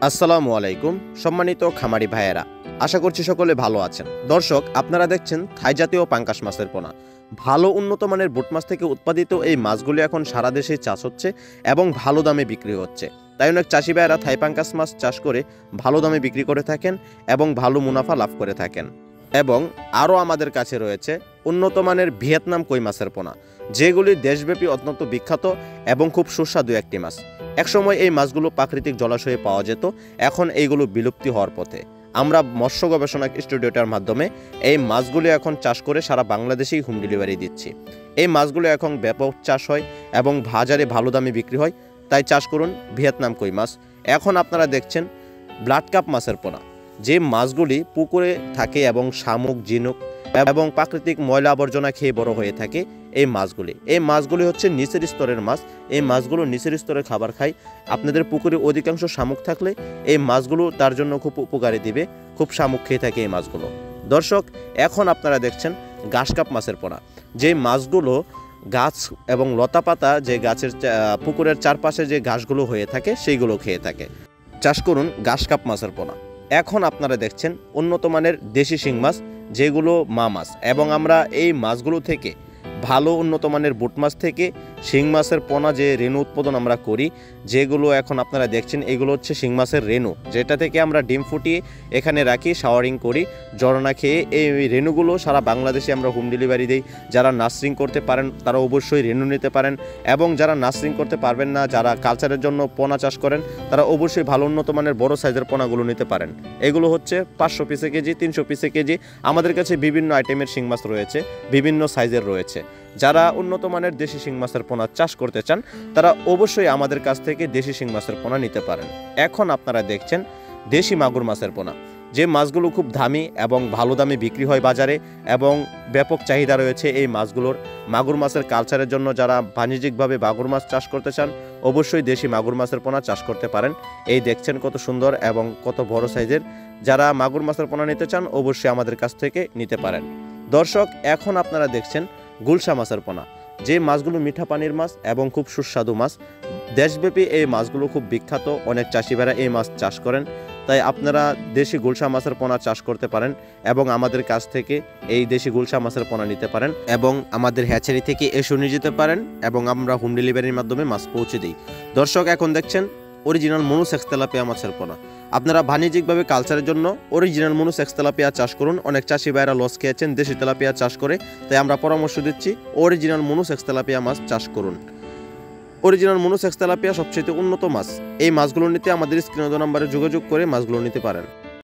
আসসালামু আলাইকুম সম্মানিত খামারি ভাইয়েরা, আশা করছি সকলে ভালো আছেন। দর্শক, আপনারা দেখছেন থাই জাতীয় পাঙ্গাস মাছের পোনা। ভালো উন্নত মানের বুট মাছ থেকে উৎপাদিত এই মাছগুলি এখন সারা দেশে চাষ হচ্ছে এবং ভালো দামে বিক্রি হচ্ছে। তাই অনেক চাষি ভাইয়েরা থাই পাঙ্গাস মাছ চাষ করে ভালো দামে বিক্রি করে থাকেন এবং ভালো মুনাফা লাভ করে থাকেন। এবং আরও আমাদের কাছে রয়েছে উন্নত মানের ভিয়েতনাম কই মাছের পোনা, যেগুলি দেশব্যাপী অত্যন্ত বিখ্যাত এবং খুব সুস্বাদু একটি মাছ। একসময় এই মাছগুলো প্রাকৃতিক জলাশয়ে পাওয়া যেত, এখন এইগুলো বিলুপ্তি হওয়ার পথে। আমরা মৎস্য গবেষণা স্টুডিওটার মাধ্যমে এই মাছগুলো এখন চাষ করে সারা বাংলাদেশেই হোম ডেলিভারি দিচ্ছি। এই মাছগুলো এখন ব্যাপক চাষ হয় এবং বাজারে ভালো দামে বিক্রি হয়। তাই চাষ করুন ভিয়েতনাম কই মাছ। এখন আপনারা দেখছেন ব্লাড কাপ মাছের পোনা, যে মাছগুলি পুকুরে থাকে এবং শামুক, ঝিনুক এবং প্রাকৃতিক ময়লা আবর্জনা খেয়ে বড় হয়ে থাকে। এই মাছগুলি হচ্ছে নিচের স্তরের মাছ। এই মাছগুলো নিচের স্তরের খাবার খায়। আপনাদের পুকুরে অধিকাংশ শামুক থাকলে এই মাছগুলো তার জন্য খুব উপকারী দিবে। খুব শামুক খেয়ে থাকে এই মাছগুলো। দর্শক, এখন আপনারা দেখছেন ঘাস কাপ মাছের পোনা, যে মাছগুলো গাছ এবং লতা পাতা, যে গাছের পুকুরের চারপাশে যে ঘাসগুলো হয়ে থাকে সেইগুলো খেয়ে থাকে। চাষ করুন ঘাস কাপ মাছের পোনা। এখন আপনারা দেখছেন উন্নত মানের দেশি শিং মাছ, যেগুলো মা মাছ, এবং আমরা এই মাছগুলো থেকে ভালো উন্নত মানের বুট মাছ থেকে শিং মাছের পোনা যে রেণু উৎপাদন আমরা করি, যেগুলো এখন আপনারা দেখছেন এগুলো হচ্ছে শিং মাছের রেণু, যেটা থেকে আমরা ডিম ফুটিয়ে এখানে রাখি, শাওয়ারিং করি, জড়না খেয়ে। এই রেণুগুলো সারা বাংলাদেশে আমরা হোম ডেলিভারি দিই। যারা নার্সিং করতে পারেন তারা অবশ্যই রেণু নিতে পারেন, এবং যারা নার্সিং করতে পারবেন না, যারা কালচারের জন্য পোনা চাষ করেন, তারা অবশ্যই ভালো উন্নত মানের বড় সাইজের পোনাগুলো নিতে পারেন। এগুলো হচ্ছে 500 পিসে কেজি, 300 পিসে কেজি। আমাদের কাছে বিভিন্ন আইটেমের শিং মাছ রয়েছে, বিভিন্ন সাইজের রয়েছে। যারা উন্নত মানের দেশি শিং মাছের পোনা চাষ করতে চান তারা অবশ্যই আমাদের কাছ থেকে দেশি শিং মাছের পোনা নিতে পারেন। এখন আপনারা দেখছেন দেশি মাগুর মাছের পোনা, যে মাছগুলো খুব দামি এবং ভালো দামে বিক্রি হয় বাজারে, এবং ব্যাপক চাহিদা রয়েছে এই মাছগুলোর। মাগুর মাছের কালচারের জন্য যারা বাণিজ্যিকভাবে মাগুর মাছ চাষ করতে চান অবশ্যই দেশি মাগুর মাছের পোনা চাষ করতে পারেন। এই দেখছেন কত সুন্দর এবং কত বড় সাইজের। যারা মাগুর মাছের পোনা নিতে চান অবশ্যই আমাদের কাছ থেকে নিতে পারেন। দর্শক, এখন আপনারা দেখছেন গুলশা মাছের পোনা, যে মাছগুলো মিঠা পানির মাছ এবং খুব সুস্বাদু মাছ। দেশব্যাপী এই মাছগুলো খুব বিখ্যাত, অনেক চাষিভাইরা এই মাছ চাষ করেন। তাই আপনারা দেশি গুলশা মাছের পোনা চাষ করতে পারেন এবং আমাদের কাছ থেকে এই দেশি গুলশা মাছের পোনা নিতে পারেন, এবং আমাদের হ্যাচারি থেকে এসে নিয়ে যেতে পারেন, এবং আমরা হোম ডেলিভারির মাধ্যমে মাছ পৌঁছে দিই। দর্শক, এখন দেখছেন অরিজিনাল মনুসেক্স তেলাপিয়া মাছের পোনা। আপনারা বাণিজ্যিকভাবে কালচারের জন্য অরিজিনাল মনুসেক্স তেলাপিয়া চাষ করুন। অনেক চাষি ভাইরা লস খেয়েছেন দেশি তেলাপিয়া চাষ করে, তাই আমরা পরামর্শ দিচ্ছি অরিজিনাল মনুসেক্স তেলাপিয়া মাছ চাষ করুন। অরিজিনাল মনুসেক্স তেলাপিয়া সবচেয়ে উন্নত মাছ। এই মাছগুলো নিতে আমাদের স্ক্রিনে দেওয়া নম্বরে যোগাযোগ করে মাছগুলো নিতে পারেন।